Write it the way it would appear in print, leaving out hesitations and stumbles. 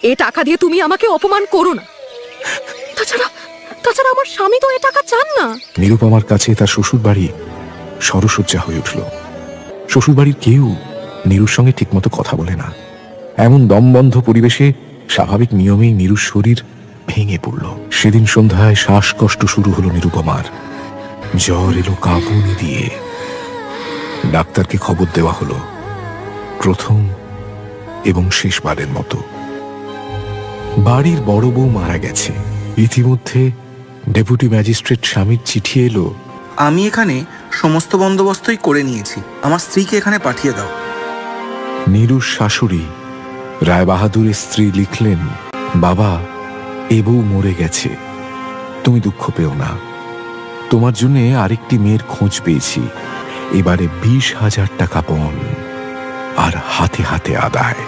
এ টাকা দিয়ে তুমি আমাকে অপমান করো না। তাছাড়া তাছাড়া আমার স্বামী তো এ টাকা চান না। নিরুপমার কাছে তার শ্বশুর বাড়ি সরসজ্জা হয়ে উঠল। শ্বশুর বাড়ির কেউ নীরুর সঙ্গে ঠিকমতো কথা বলে না। এমন দমবন্ধ পরিবেশে স্বাভাবিক নিয়মেই নীরুর শরীর ভেঙে পড়ল। সেদিন সন্ধ্যায় শ্বাসকষ্ট শুরু হলো নিরুপমার। জ্বর এলো কাঁপুনি দিয়ে। ডাক্তারকে খবর দেওয়া হলো, প্রথম এবং শেষবারের মতো। বাড়ির বড় বউ মারা গেছে। ইতিমধ্যে ডেপুটি ম্যাজিস্ট্রেট স্বামীর চিঠি এলো, আমি এখানে সমস্ত বন্দোবস্তই করে নিয়েছি, আমার স্ত্রীকে এখানে পাঠিয়ে দাও। নীরুর শাশুড়ি রায়বাহাদুরের স্ত্রী লিখলেন, বাবা, এ বউ মরে গেছে, তুমি দুঃখ পেও না। তোমার জন্য আরেকটি মেয়ের খোঁজ পেয়েছি। এবারে 20,000 টাকা পণ আর হাতে হাতে আদায়।